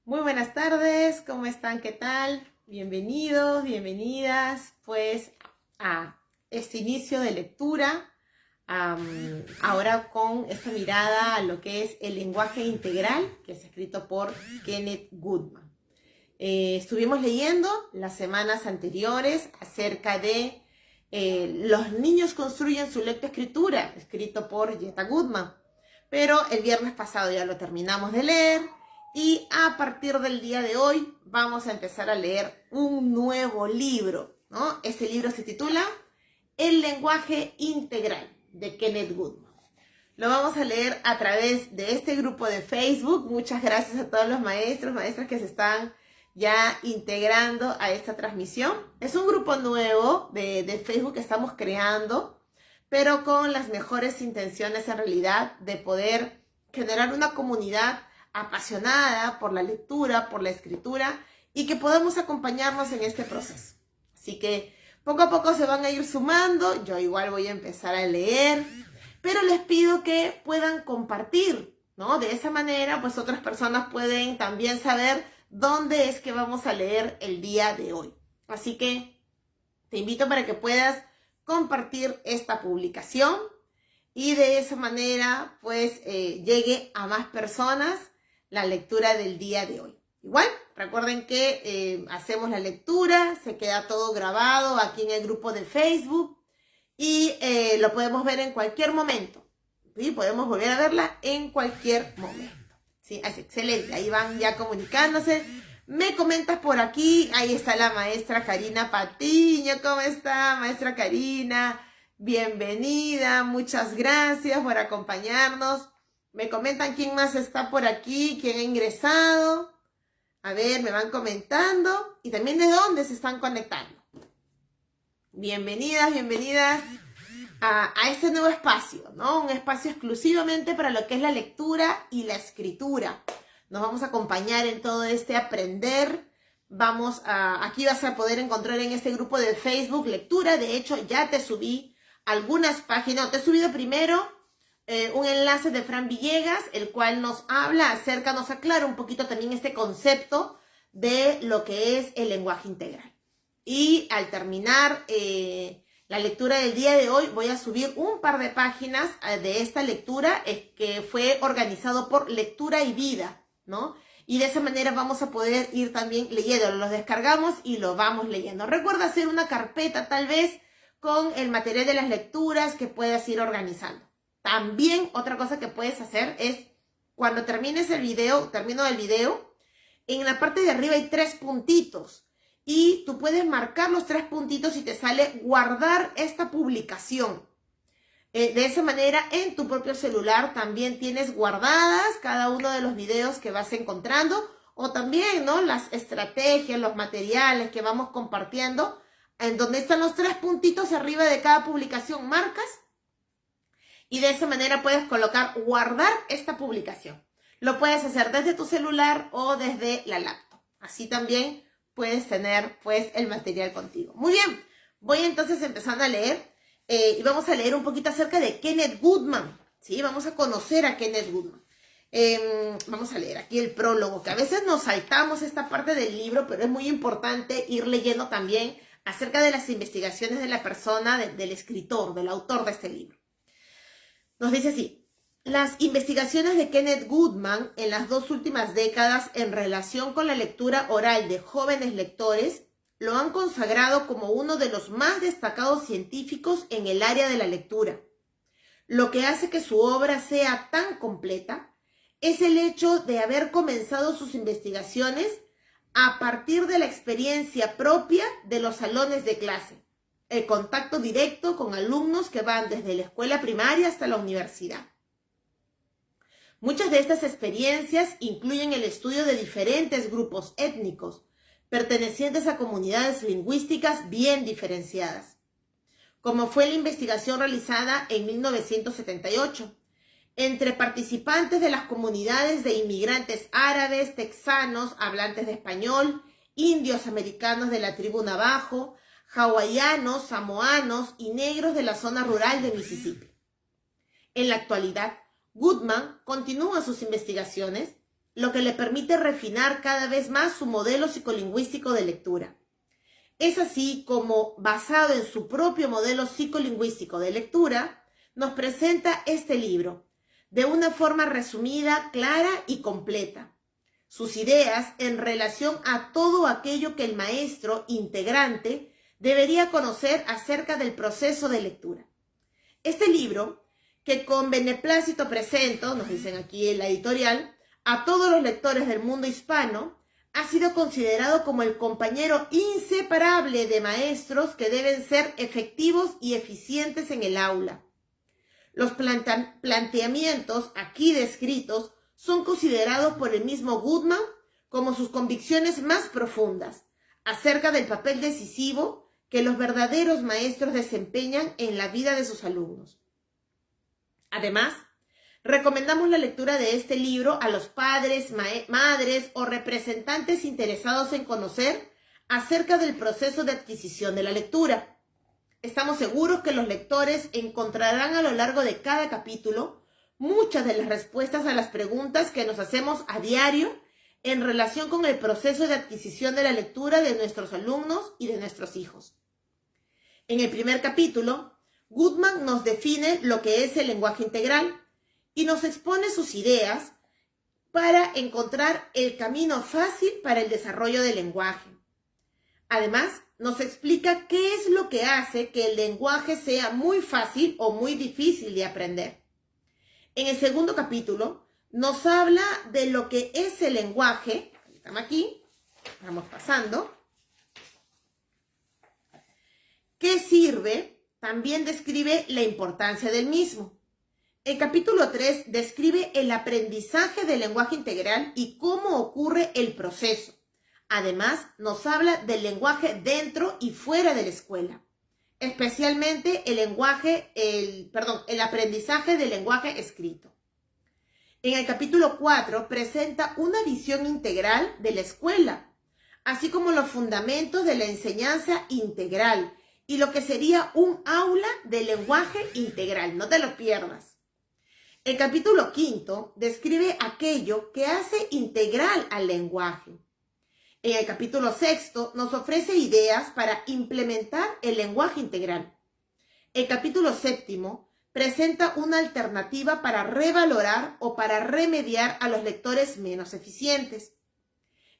Muy buenas tardes, ¿cómo están? ¿Qué tal? Bienvenidos, bienvenidas pues a este inicio de lectura, ahora con esta mirada a lo que es el lenguaje integral, que es escrito por Kenneth Goodman. Estuvimos leyendo las semanas anteriores acerca de Los niños construyen su lectoescritura, escrito por Jetta Goodman, pero el viernes pasado ya lo terminamos de leer. Y a partir del día de hoy vamos a empezar a leer un nuevo libro, ¿no? Este libro se titula El lenguaje integral, de Kenneth Goodman. Lo vamos a leer a través de este grupo de Facebook. Muchas gracias a todos los maestros, maestras que se están ya integrando a esta transmisión. Es un grupo nuevo de Facebook que estamos creando, pero con las mejores intenciones en realidad de poder generar una comunidad apasionada por la lectura, por la escritura, y que podamos acompañarnos en este proceso. Así que poco a poco se van a ir sumando. Yo igual voy a empezar a leer, pero les pido que puedan compartir, ¿no? De esa manera, pues otras personas pueden también saber dónde es que vamos a leer el día de hoy. Así que te invito para que puedas compartir esta publicación y de esa manera, pues, llegue a más personas la lectura del día de hoy. Igual, recuerden que hacemos la lectura, se queda todo grabado aquí en el grupo de Facebook y lo podemos ver en cualquier momento. ¿Sí? Podemos volver a verla en cualquier momento. ¿Sí? Es excelente, ahí van ya comunicándose. Me comentas por aquí, ahí está la maestra Karina Patiño. ¿Cómo está, maestra Karina? Bienvenida, muchas gracias por acompañarnos. Me comentan quién más está por aquí, quién ha ingresado. A ver, me van comentando. Y también de dónde se están conectando. Bienvenidas, bienvenidas a este nuevo espacio, ¿no? Un espacio exclusivamente para lo que es la lectura y la escritura. Nos vamos a acompañar en todo este aprender. Aquí vas a poder encontrar en este grupo de Facebook lectura. De hecho, ya te subí algunas páginas. Te he subido primero un enlace de Fran Villegas, el cual nos aclara un poquito también este concepto de lo que es el lenguaje integral. Y al terminar la lectura del día de hoy, voy a subir un par de páginas de esta lectura que fue organizado por Lectura y Vida, ¿no? Y de esa manera vamos a poder ir también leyendo. Los descargamos y lo vamos leyendo. Recuerda hacer una carpeta tal vez con el material de las lecturas que puedas ir organizando. También otra cosa que puedes hacer es, cuando termino el video, en la parte de arriba hay 3 puntitos. Y tú puedes marcar los 3 puntitos y te sale guardar esta publicación. De esa manera, en tu propio celular también tienes guardadas cada uno de los videos que vas encontrando. O también, ¿no? Las estrategias, los materiales que vamos compartiendo. En donde están los 3 puntitos arriba de cada publicación, marcas. Y de esa manera puedes colocar guardar esta publicación. Lo puedes hacer desde tu celular o desde la laptop. Así también puedes tener pues el material contigo. Muy bien, voy entonces empezando a leer y vamos a leer un poquito acerca de Kenneth Goodman. ¿Sí? Vamos a conocer a Kenneth Goodman. Vamos a leer aquí el prólogo, que a veces nos saltamos esta parte del libro, pero es muy importante ir leyendo también acerca de las investigaciones de la persona, del escritor, del autor de este libro. Nos dice así: las investigaciones de Kenneth Goodman en las 2 últimas décadas en relación con la lectura oral de jóvenes lectores lo han consagrado como uno de los más destacados científicos en el área de la lectura. Lo que hace que su obra sea tan completa es el hecho de haber comenzado sus investigaciones a partir de la experiencia propia de los salones de clase, el contacto directo con alumnos que van desde la escuela primaria hasta la universidad. Muchas de estas experiencias incluyen el estudio de diferentes grupos étnicos, pertenecientes a comunidades lingüísticas bien diferenciadas, como fue la investigación realizada en 1978, entre participantes de las comunidades de inmigrantes árabes, texanos, hablantes de español, indios americanos de la tribu Navajo, hawaianos, samoanos y negros de la zona rural de Mississippi. En la actualidad, Goodman continúa sus investigaciones lo que le permite refinar cada vez más su modelo psicolingüístico de lectura. Es así como, basado en su propio modelo psicolingüístico de lectura, nos presenta este libro, de una forma resumida, clara y completa. Sus ideas en relación a todo aquello que el maestro integrante debería conocer acerca del proceso de lectura. Este libro, que con beneplácito presento, nos dicen aquí en la editorial, a todos los lectores del mundo hispano, ha sido considerado como el compañero inseparable de maestros que deben ser efectivos y eficientes en el aula. Los planteamientos aquí descritos son considerados por el mismo Goodman como sus convicciones más profundas acerca del papel decisivo que los verdaderos maestros desempeñan en la vida de sus alumnos. Además, recomendamos la lectura de este libro a los padres, madres o representantes interesados en conocer acerca del proceso de adquisición de la lectura. Estamos seguros que los lectores encontrarán a lo largo de cada capítulo muchas de las respuestas a las preguntas que nos hacemos a diario en relación con el proceso de adquisición de la lectura de nuestros alumnos y de nuestros hijos. En el primer capítulo, Goodman nos define lo que es el lenguaje integral y nos expone sus ideas para encontrar el camino fácil para el desarrollo del lenguaje. Además, nos explica qué es lo que hace que el lenguaje sea muy fácil o muy difícil de aprender. En el segundo capítulo, nos habla de lo que es el lenguaje. Estamos aquí, vamos pasando. ¿Qué sirve? También describe la importancia del mismo. El capítulo 3 describe el aprendizaje del lenguaje integral y cómo ocurre el proceso. Además, nos habla del lenguaje dentro y fuera de la escuela, especialmente el aprendizaje del lenguaje escrito. En el capítulo 4 presenta una visión integral de la escuela, así como los fundamentos de la enseñanza integral y lo que sería un aula de lenguaje integral. No te lo pierdas. El capítulo 5 describe aquello que hace integral al lenguaje. En el capítulo 6 nos ofrece ideas para implementar el lenguaje integral. El capítulo 7 presenta una alternativa para revalorar o para remediar a los lectores menos eficientes.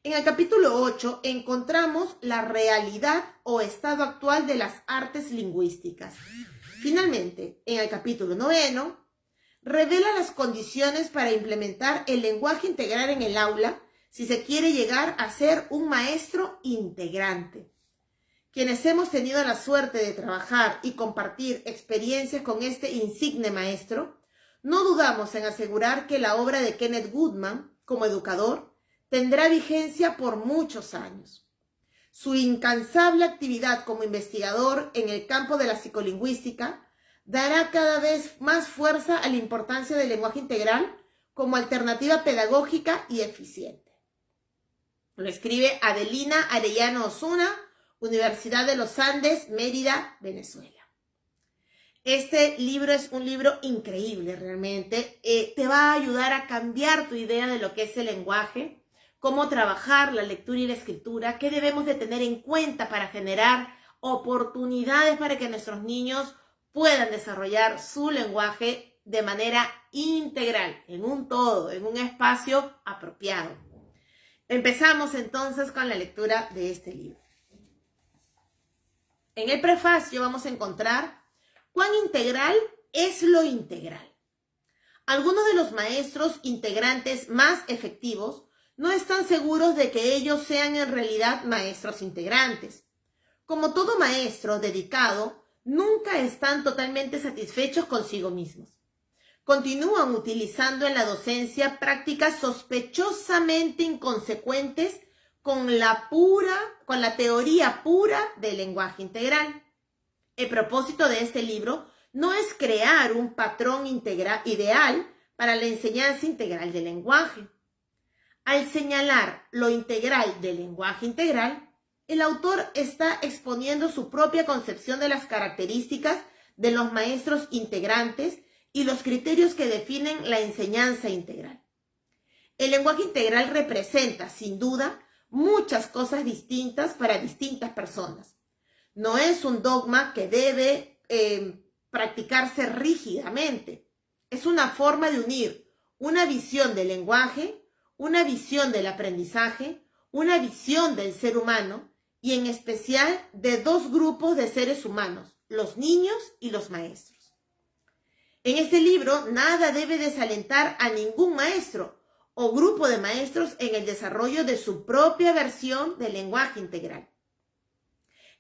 En el capítulo 8 encontramos la realidad o estado actual de las artes lingüísticas. Finalmente, en el capítulo 9 revela las condiciones para implementar el lenguaje integral en el aula si se quiere llegar a ser un maestro integrante. Quienes hemos tenido la suerte de trabajar y compartir experiencias con este insigne maestro, no dudamos en asegurar que la obra de Kenneth Goodman, como educador, tendrá vigencia por muchos años. Su incansable actividad como investigador en el campo de la psicolingüística dará cada vez más fuerza a la importancia del lenguaje integral como alternativa pedagógica y eficiente. Lo escribe Adelina Arellano Osuna, Universidad de los Andes, Mérida, Venezuela. Este libro es un libro increíble realmente. Te va a ayudar a cambiar tu idea de lo que es el lenguaje, cómo trabajar la lectura y la escritura, qué debemos de tener en cuenta para generar oportunidades para que nuestros niños puedan desarrollar su lenguaje de manera integral, en un todo, en un espacio apropiado. Empezamos entonces con la lectura de este libro. En el prefacio vamos a encontrar cuán integral es lo integral. Algunos de los maestros integrantes más efectivos no están seguros de que ellos sean en realidad maestros integrantes. Como todo maestro dedicado, nunca están totalmente satisfechos consigo mismos. Continúan utilizando en la docencia prácticas sospechosamente inconsecuentes con la teoría pura del lenguaje integral. El propósito de este libro no es crear un patrón ideal para la enseñanza integral del lenguaje. Al señalar lo integral del lenguaje integral, el autor está exponiendo su propia concepción de las características de los maestros integrantes y los criterios que definen la enseñanza integral. El lenguaje integral representa, sin duda, muchas cosas distintas para distintas personas. No es un dogma que debe practicarse rígidamente. Es una forma de unir una visión del lenguaje, una visión del aprendizaje, una visión del ser humano y en especial de dos grupos de seres humanos, los niños y los maestros. En este libro nada debe desalentar a ningún maestro o grupo de maestros en el desarrollo de su propia versión del lenguaje integral.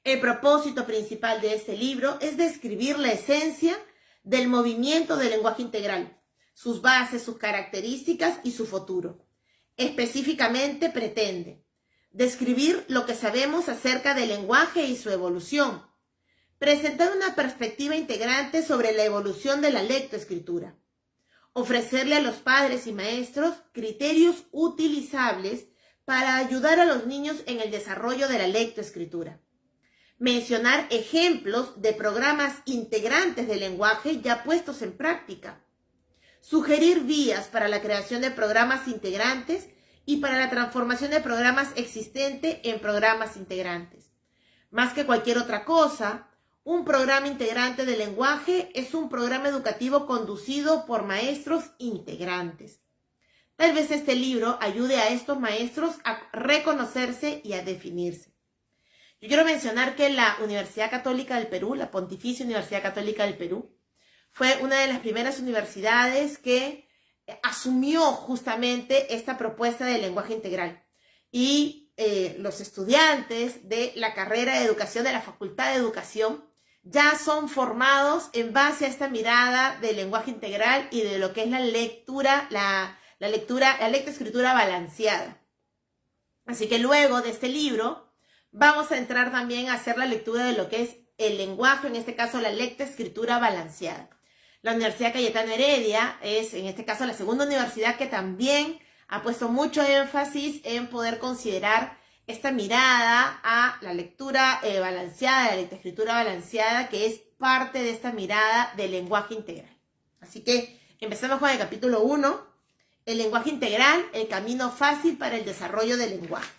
El propósito principal de este libro es describir la esencia del movimiento del lenguaje integral, sus bases, sus características y su futuro. Específicamente pretende describir lo que sabemos acerca del lenguaje y su evolución, presentar una perspectiva integrante sobre la evolución de la lectoescritura, ofrecerle a los padres y maestros criterios utilizables para ayudar a los niños en el desarrollo de la lectoescritura, mencionar ejemplos de programas integrantes del lenguaje ya puestos en práctica, sugerir vías para la creación de programas integrantes y para la transformación de programas existentes en programas integrantes. Más que cualquier otra cosa, un programa integrante del lenguaje es un programa educativo conducido por maestros integrantes. Tal vez este libro ayude a estos maestros a reconocerse y a definirse. Yo quiero mencionar que la Universidad Católica del Perú, la Pontificia Universidad Católica del Perú, fue una de las primeras universidades que asumió justamente esta propuesta de lenguaje integral. Y los estudiantes de la carrera de educación, de la Facultad de Educación, ya son formados en base a esta mirada del lenguaje integral y de lo que es la lectoescritura balanceada. Así que luego de este libro vamos a entrar también a hacer la lectura de lo que es el lenguaje, en este caso la lectoescritura balanceada. La Universidad Cayetano Heredia es, en este caso, la segunda universidad que también ha puesto mucho énfasis en poder considerar esta mirada a la lectura balanceada, la lectoescritura balanceada, que es parte de esta mirada del lenguaje integral. Así que empezamos con el capítulo 1, el lenguaje integral, el camino fácil para el desarrollo del lenguaje.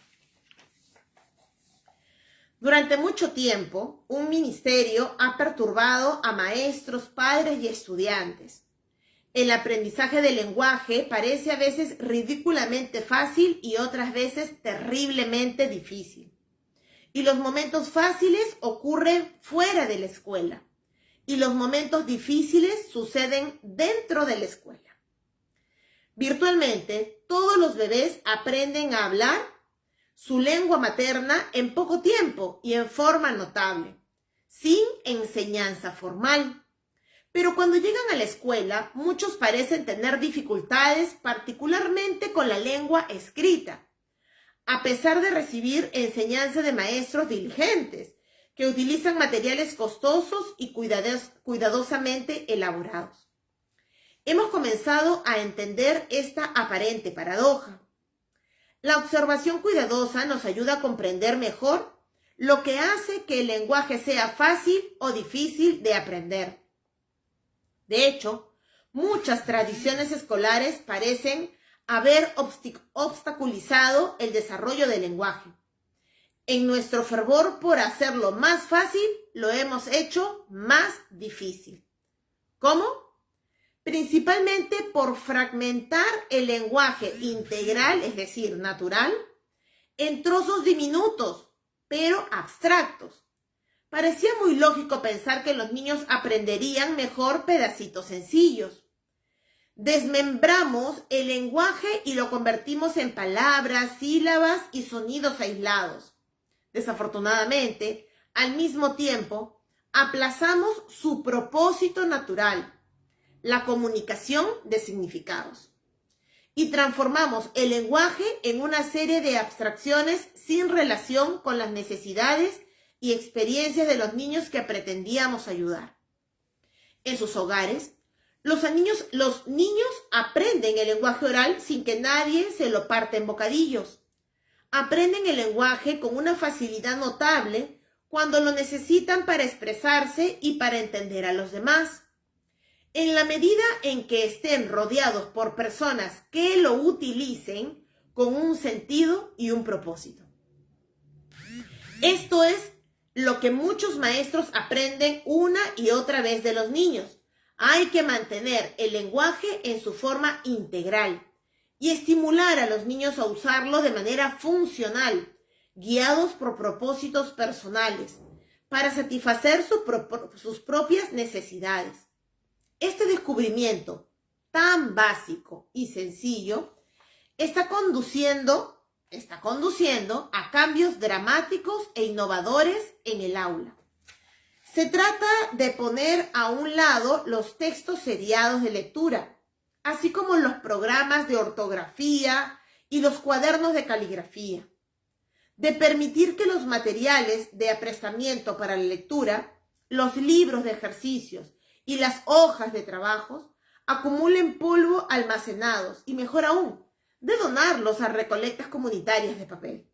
Durante mucho tiempo, un ministerio ha perturbado a maestros, padres y estudiantes. El aprendizaje del lenguaje parece a veces ridículamente fácil y otras veces terriblemente difícil. Y los momentos fáciles ocurren fuera de la escuela. Y los momentos difíciles suceden dentro de la escuela. Virtualmente, todos los bebés aprenden a hablar su lengua materna en poco tiempo y en forma notable, sin enseñanza formal. Pero cuando llegan a la escuela, muchos parecen tener dificultades, particularmente con la lengua escrita, a pesar de recibir enseñanza de maestros diligentes, que utilizan materiales costosos y cuidadosamente elaborados. Hemos comenzado a entender esta aparente paradoja. La observación cuidadosa nos ayuda a comprender mejor lo que hace que el lenguaje sea fácil o difícil de aprender. De hecho, muchas tradiciones escolares parecen haber obstaculizado el desarrollo del lenguaje. En nuestro fervor por hacerlo más fácil, lo hemos hecho más difícil. ¿Cómo? Principalmente por fragmentar el lenguaje integral, es decir, natural, en trozos diminutos, pero abstractos. Parecía muy lógico pensar que los niños aprenderían mejor pedacitos sencillos. Desmembramos el lenguaje y lo convertimos en palabras, sílabas y sonidos aislados. Desafortunadamente, al mismo tiempo, aplazamos su propósito natural, la comunicación de significados, y transformamos el lenguaje en una serie de abstracciones sin relación con las necesidades y experiencias de los niños que pretendíamos ayudar. En sus hogares, los niños aprenden el lenguaje oral sin que nadie se lo parte en bocadillos. Aprenden el lenguaje con una facilidad notable cuando lo necesitan para expresarse y para entender a los demás. En la medida en que estén rodeados por personas que lo utilicen con un sentido y un propósito. Esto es lo que muchos maestros aprenden una y otra vez de los niños. Hay que mantener el lenguaje en su forma integral y estimular a los niños a usarlo de manera funcional, guiados por propósitos personales, para satisfacer sus propias necesidades. Este descubrimiento tan básico y sencillo está conduciendo a cambios dramáticos e innovadores en el aula. Se trata de poner a un lado los textos seriados de lectura, así como los programas de ortografía y los cuadernos de caligrafía, de permitir que los materiales de apresamiento para la lectura, los libros de ejercicios y las hojas de trabajos acumulen polvo almacenados y, mejor aún, de donarlos a recolectas comunitarias de papel.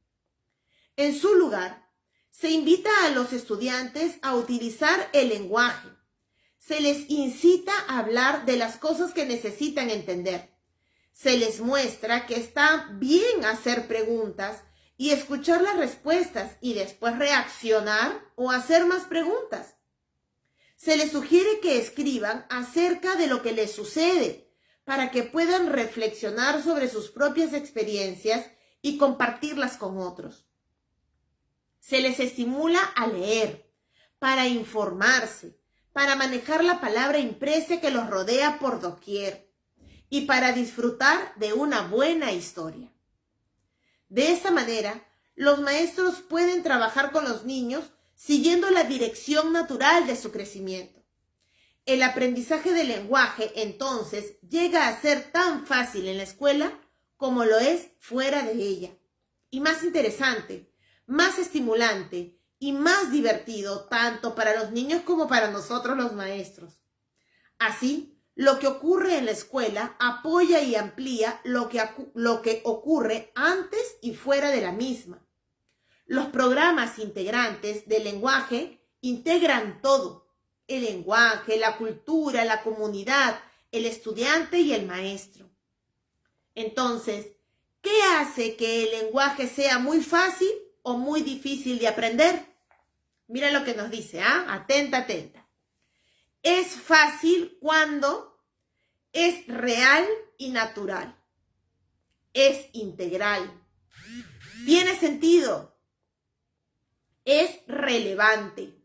En su lugar, se invita a los estudiantes a utilizar el lenguaje. Se les incita a hablar de las cosas que necesitan entender. Se les muestra que está bien hacer preguntas y escuchar las respuestas y después reaccionar o hacer más preguntas. Se les sugiere que escriban acerca de lo que les sucede para que puedan reflexionar sobre sus propias experiencias y compartirlas con otros. Se les estimula a leer, para informarse, para manejar la palabra impresa que los rodea por doquier y para disfrutar de una buena historia. De esta manera, los maestros pueden trabajar con los niños siguiendo la dirección natural de su crecimiento. El aprendizaje del lenguaje, entonces, llega a ser tan fácil en la escuela como lo es fuera de ella. Y más interesante, más estimulante y más divertido tanto para los niños como para nosotros los maestros. Así, lo que ocurre en la escuela apoya y amplía lo que ocurre antes y fuera de la misma. Los programas integrantes del lenguaje integran todo: el lenguaje, la cultura, la comunidad, el estudiante y el maestro. Entonces, ¿qué hace que el lenguaje sea muy fácil o muy difícil de aprender? Mira lo que nos dice, Atenta, atenta. Es fácil cuando es real y natural. Es integral. Tiene sentido. Es relevante.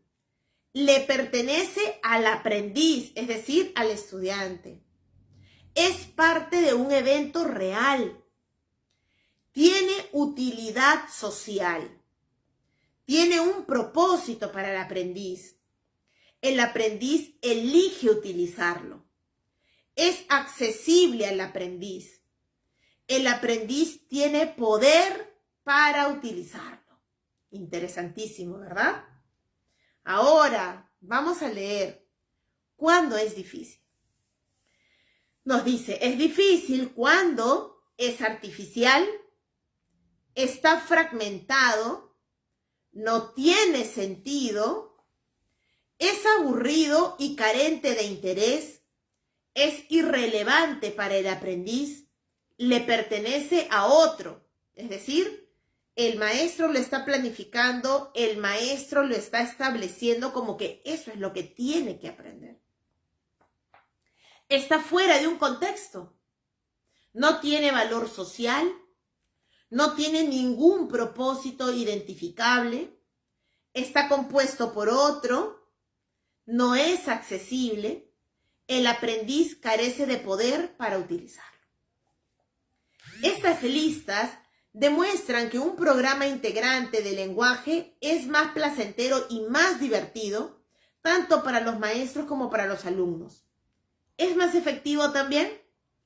Le pertenece al aprendiz, es decir, al estudiante. Es parte de un evento real. Tiene utilidad social. Tiene un propósito para el aprendiz. El aprendiz elige utilizarlo. Es accesible al aprendiz. El aprendiz tiene poder para utilizarlo. Interesantísimo, ¿verdad? Ahora vamos a leer cuándo es difícil. Nos dice, es difícil cuando es artificial, está fragmentado, no tiene sentido, es aburrido y carente de interés, es irrelevante para el aprendiz, le pertenece a otro, es decir, el maestro lo está planificando, el maestro lo está estableciendo como que eso es lo que tiene que aprender. Está fuera de un contexto, no tiene valor social, no tiene ningún propósito identificable, está compuesto por otro, no es accesible, el aprendiz carece de poder para utilizarlo. Estas listas demuestran que un programa integrante de lenguaje es más placentero y más divertido, tanto para los maestros como para los alumnos. ¿Es más efectivo también?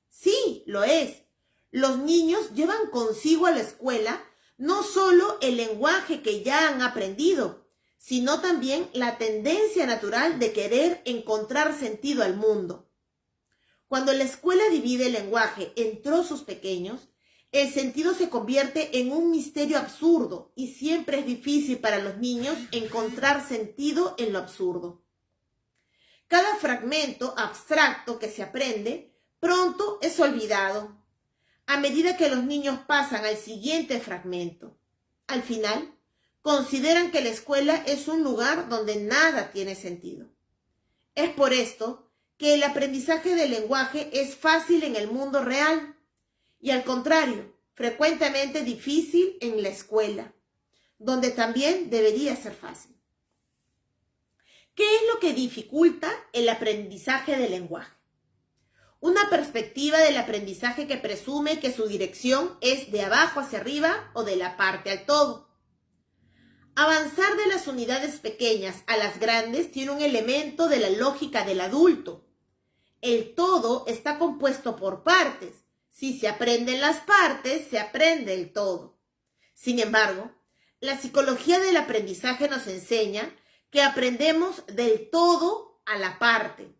Sí, lo es. Los niños llevan consigo a la escuela no solo el lenguaje que ya han aprendido, sino también la tendencia natural de querer encontrar sentido al mundo. Cuando la escuela divide el lenguaje en trozos pequeños, el sentido se convierte en un misterio absurdo y siempre es difícil para los niños encontrar sentido en lo absurdo. Cada fragmento abstracto que se aprende pronto es olvidado a medida que los niños pasan al siguiente fragmento. Al final, consideran que la escuela es un lugar donde nada tiene sentido. Es por esto que el aprendizaje del lenguaje es fácil en el mundo real y, al contrario, frecuentemente difícil en la escuela, donde también debería ser fácil. ¿Qué es lo que dificulta el aprendizaje del lenguaje? Una perspectiva del aprendizaje que presume que su dirección es de abajo hacia arriba o de la parte al todo. Avanzar de las unidades pequeñas a las grandes tiene un elemento de la lógica del adulto. El todo está compuesto por partes. Si se aprenden las partes, se aprende el todo. Sin embargo, la psicología del aprendizaje nos enseña que aprendemos del todo a la parte.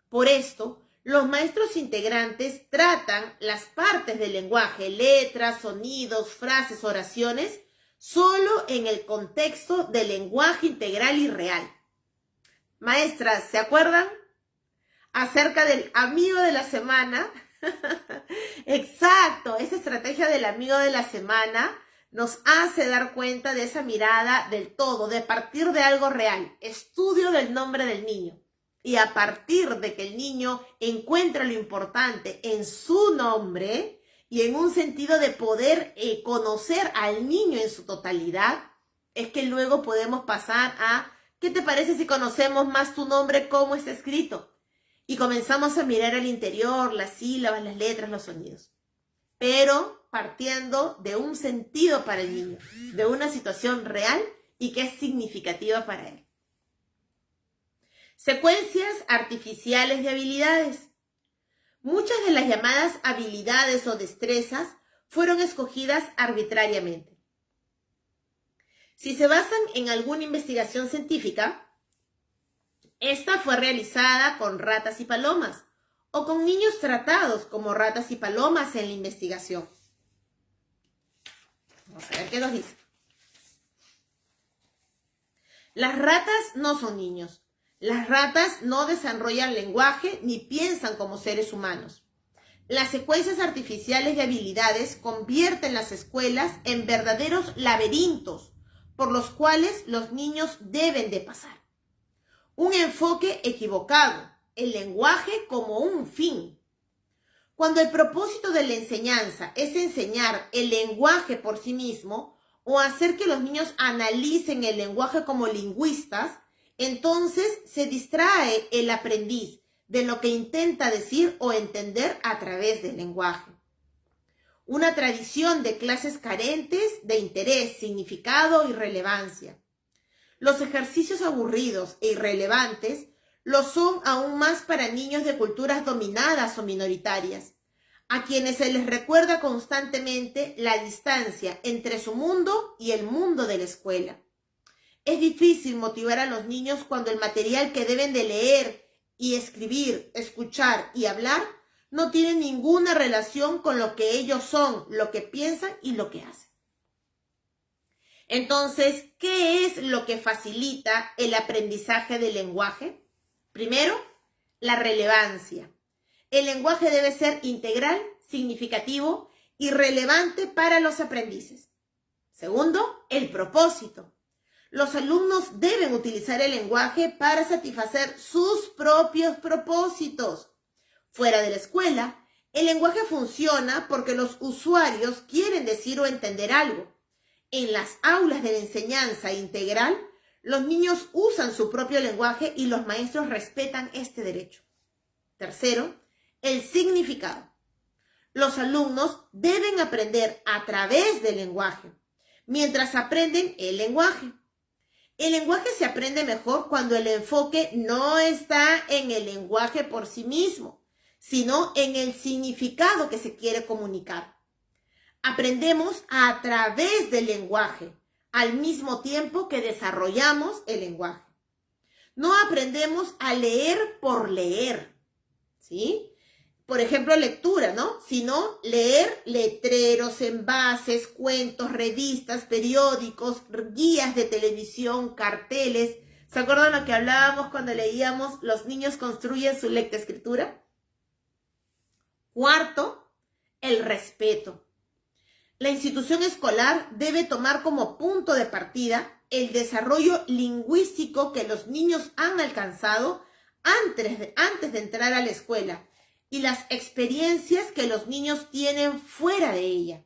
Por esto, los maestros integrantes tratan las partes del lenguaje, letras, sonidos, frases, oraciones, solo en el contexto del lenguaje integral y real. Maestras, ¿se acuerdan? Acerca del amigo de la semana. Exacto, esa estrategia del amigo de la semana nos hace dar cuenta de esa mirada del todo, de partir de algo real, estudio del nombre del niño. Y a partir de que el niño encuentra lo importante en su nombre y en un sentido de poder conocer al niño en su totalidad, es que luego podemos pasar a, ¿qué te parece si conocemos más tu nombre, cómo está escrito? Y comenzamos a mirar al interior, las sílabas, las letras, los sonidos. Pero partiendo de un sentido para el niño, de una situación real y que es significativa para él. Secuencias artificiales de habilidades. Muchas de las llamadas habilidades o destrezas fueron escogidas arbitrariamente. Si se basan en alguna investigación científica, esta fue realizada con ratas y palomas o con niños tratados como ratas y palomas en la investigación. Vamos a ver qué nos dice. Las ratas no son niños. Las ratas no desarrollan lenguaje ni piensan como seres humanos. Las secuencias artificiales de habilidades convierten las escuelas en verdaderos laberintos por los cuales los niños deben de pasar. Un enfoque equivocado, el lenguaje como un fin. Cuando el propósito de la enseñanza es enseñar el lenguaje por sí mismo o hacer que los niños analicen el lenguaje como lingüistas, entonces se distrae el aprendiz de lo que intenta decir o entender a través del lenguaje. Una tradición de clases carentes de interés, significado y relevancia. Los ejercicios aburridos e irrelevantes lo son aún más para niños de culturas dominadas o minoritarias, a quienes se les recuerda constantemente la distancia entre su mundo y el mundo de la escuela. Es difícil motivar a los niños cuando el material que deben de leer y escribir, escuchar y hablar no tiene ninguna relación con lo que ellos son, lo que piensan y lo que hacen. Entonces, ¿qué es lo que facilita el aprendizaje del lenguaje? Primero, la relevancia. El lenguaje debe ser integral, significativo y relevante para los aprendices. Segundo, el propósito. Los alumnos deben utilizar el lenguaje para satisfacer sus propios propósitos. Fuera de la escuela, el lenguaje funciona porque los usuarios quieren decir o entender algo. En las aulas de la enseñanza integral, los niños usan su propio lenguaje y los maestros respetan este derecho. Tercero, el significado. Los alumnos deben aprender a través del lenguaje, mientras aprenden el lenguaje. El lenguaje se aprende mejor cuando el enfoque no está en el lenguaje por sí mismo, sino en el significado que se quiere comunicar. Aprendemos a través del lenguaje, al mismo tiempo que desarrollamos el lenguaje. No aprendemos a leer por leer, ¿sí? Por ejemplo, lectura, ¿no? Sino leer letreros, envases, cuentos, revistas, periódicos, guías de televisión, carteles, ¿Se acuerdan lo que hablábamos cuando leíamos Los niños construyen su lectoescritura? Cuarto, el respeto. La institución escolar debe tomar como punto de partida el desarrollo lingüístico que los niños han alcanzado antes de entrar a la escuela y las experiencias que los niños tienen fuera de ella.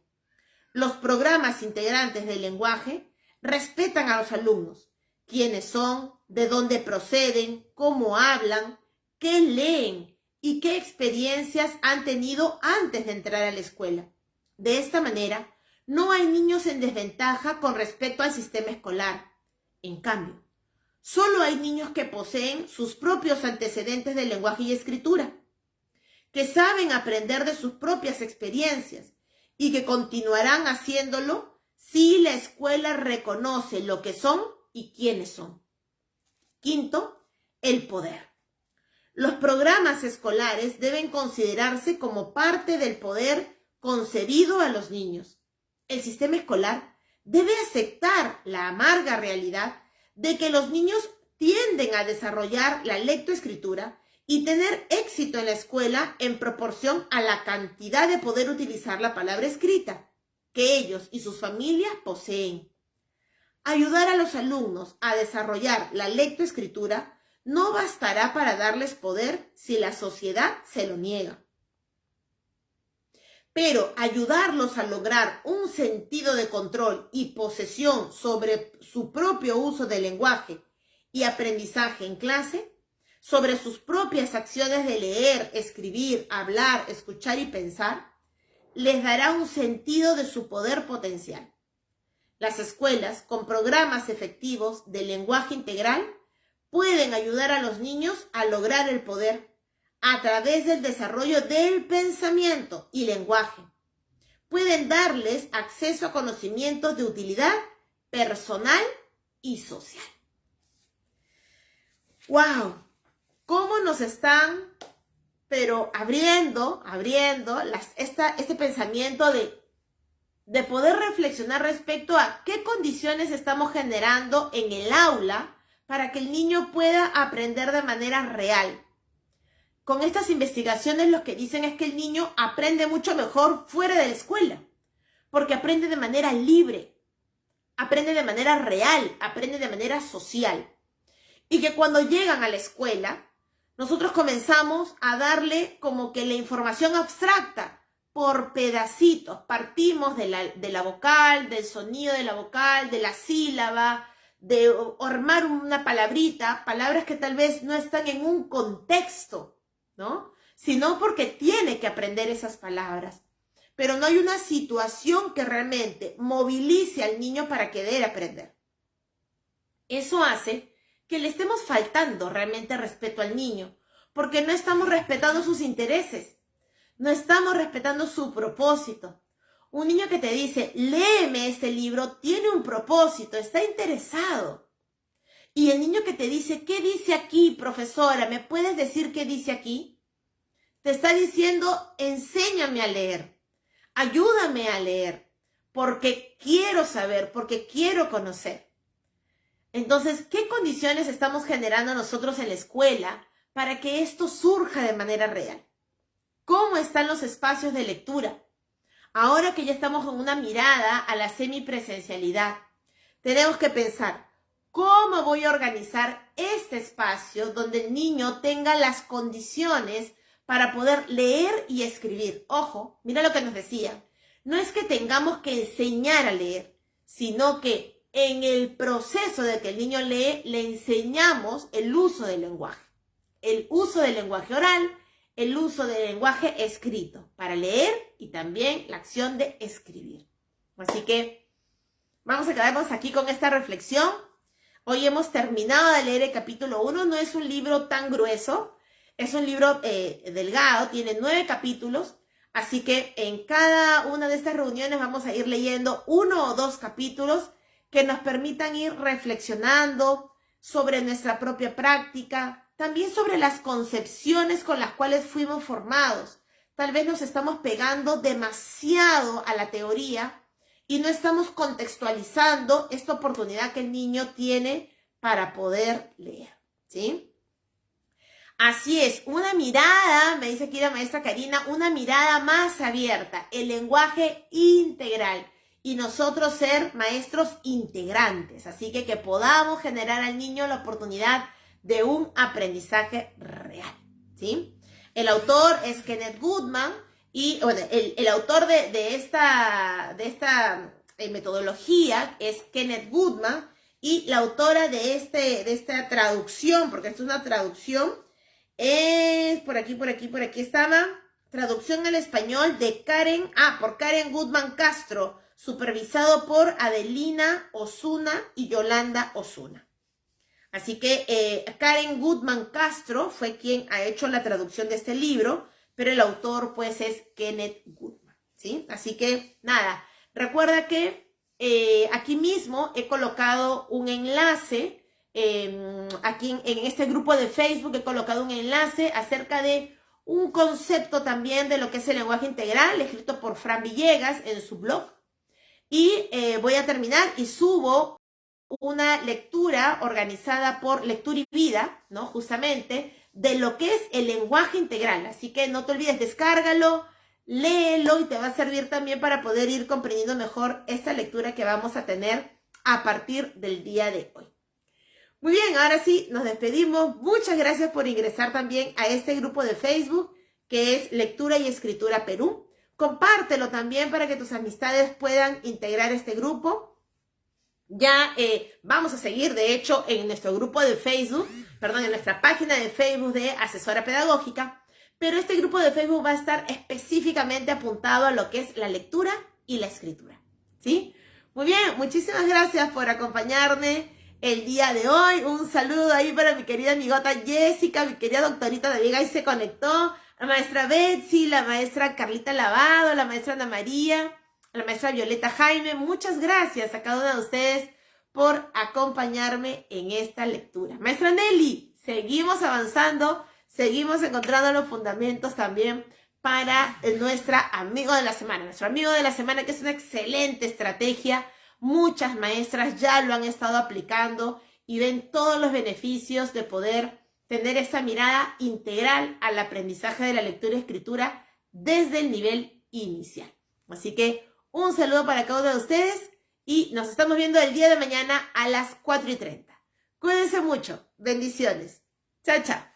Los programas integrantes del lenguaje respetan a los alumnos, quiénes son, de dónde proceden, cómo hablan, qué leen y qué experiencias han tenido antes de entrar a la escuela. De esta manera, no hay niños en desventaja con respecto al sistema escolar. En cambio, solo hay niños que poseen sus propios antecedentes de lenguaje y escritura, que saben aprender de sus propias experiencias y que continuarán haciéndolo si la escuela reconoce lo que son y quiénes son. Quinto, el poder. Los programas escolares deben considerarse como parte del poder concedido a los niños. El sistema escolar debe aceptar la amarga realidad de que los niños tienden a desarrollar la lectoescritura y tener éxito en la escuela en proporción a la cantidad de poder utilizar la palabra escrita que ellos y sus familias poseen. Ayudar a los alumnos a desarrollar la lectoescritura no bastará para darles poder si la sociedad se lo niega. Pero ayudarlos a lograr un sentido de control y posesión sobre su propio uso del lenguaje y aprendizaje en clase, sobre sus propias acciones de leer, escribir, hablar, escuchar y pensar, les dará un sentido de su poder potencial. Las escuelas con programas efectivos de lenguaje integral pueden ayudar a los niños a lograr el poder a través del desarrollo del pensamiento y lenguaje. Pueden darles acceso a conocimientos de utilidad personal y social. ¡Wow! ¿Cómo nos están, abriendo este pensamiento de poder reflexionar respecto a qué condiciones estamos generando en el aula para que el niño pueda aprender de manera real? Con estas investigaciones lo que dicen es que el niño aprende mucho mejor fuera de la escuela, porque aprende de manera libre, aprende de manera real, aprende de manera social. Y que cuando llegan a la escuela, nosotros comenzamos a darle como que la información abstracta por pedacitos. Partimos de la vocal, del sonido de la vocal, de la sílaba, de armar una palabrita, palabras que tal vez no están en un contexto, ¿no? Sino porque tiene que aprender esas palabras. Pero no hay una situación que realmente movilice al niño para querer aprender. Eso hace que le estemos faltando realmente respeto al niño, porque no estamos respetando sus intereses, no estamos respetando su propósito. Un niño que te dice, léeme este libro, tiene un propósito, está interesado. Y el niño que te dice, ¿qué dice aquí, profesora? ¿Me puedes decir qué dice aquí? Te está diciendo, enséñame a leer, ayúdame a leer, porque quiero saber, porque quiero conocer. Entonces, ¿qué condiciones estamos generando nosotros en la escuela para que esto surja de manera real? ¿Cómo están los espacios de lectura? Ahora que ya estamos con una mirada a la semipresencialidad, tenemos que pensar, ¿cómo voy a organizar este espacio donde el niño tenga las condiciones para poder leer y escribir? Ojo, mira lo que nos decían. No es que tengamos que enseñar a leer, sino que en el proceso de que el niño lee, le enseñamos el uso del lenguaje. El uso del lenguaje oral, el uso del lenguaje escrito, para leer y también la acción de escribir. Así que vamos a quedarnos aquí con esta reflexión. Hoy hemos terminado de leer el capítulo 1. No es un libro tan grueso, es un libro delgado, tiene 9 capítulos. Así que en cada una de estas reuniones vamos a ir leyendo 1 o 2 capítulos que nos permitan ir reflexionando sobre nuestra propia práctica, también sobre las concepciones con las cuales fuimos formados. Tal vez nos estamos pegando demasiado a la teoría y no estamos contextualizando esta oportunidad que el niño tiene para poder leer, ¿sí? Así es, una mirada, me dice aquí la maestra Karina, una mirada más abierta, el lenguaje integral y nosotros ser maestros integrantes, así que podamos generar al niño la oportunidad de un aprendizaje real, ¿sí? El autor es Kenneth Goodman y bueno, el autor de esta metodología es Kenneth Goodman y la autora de esta traducción, porque esto es una traducción, es por aquí estaba, traducción al español de por Karen Goodman Castro, supervisado por Adelina Osuna y Yolanda Osuna. Así que Karen Goodman Castro fue quien ha hecho la traducción de este libro, pero el autor pues es Kenneth Goodman, ¿sí? Así que nada, recuerda que aquí mismo he colocado un enlace, aquí en este grupo de Facebook he colocado un enlace acerca de un concepto también de lo que es el lenguaje integral, escrito por Fran Villegas en su blog. Y voy a terminar y subo una lectura organizada por Lectura y Vida, ¿no? Justamente, de lo que es el lenguaje integral. Así que no te olvides, descárgalo, léelo y te va a servir también para poder ir comprendiendo mejor esta lectura que vamos a tener a partir del día de hoy. Muy bien, ahora sí, nos despedimos. Muchas gracias por ingresar también a este grupo de Facebook que es Lectura y Escritura Perú. Compártelo también para que tus amistades puedan integrar este grupo. Ya vamos a seguir, de hecho, en nuestro grupo de Facebook, en nuestra página de Facebook de Asesora Pedagógica, pero este grupo de Facebook va a estar específicamente apuntado a lo que es la lectura y la escritura, ¿sí? Muy bien, muchísimas gracias por acompañarme el día de hoy. Un saludo ahí para mi querida amigota Jessica, mi querida doctorita David, ahí se conectó, la maestra Betsy, la maestra Carlita Lavado, la maestra Ana María, la maestra Violeta Jaime. Muchas gracias a cada una de ustedes por acompañarme en esta lectura. Maestra Nelly, seguimos avanzando, seguimos encontrando los fundamentos también para nuestro amigo de la semana, que es una excelente estrategia. Muchas maestras ya lo han estado aplicando y ven todos los beneficios de poder tener esa mirada integral al aprendizaje de la lectura y escritura desde el nivel inicial. Así que un saludo para cada uno de ustedes y nos estamos viendo el día de mañana a las 4:30. Cuídense mucho. Bendiciones. Chao, chao.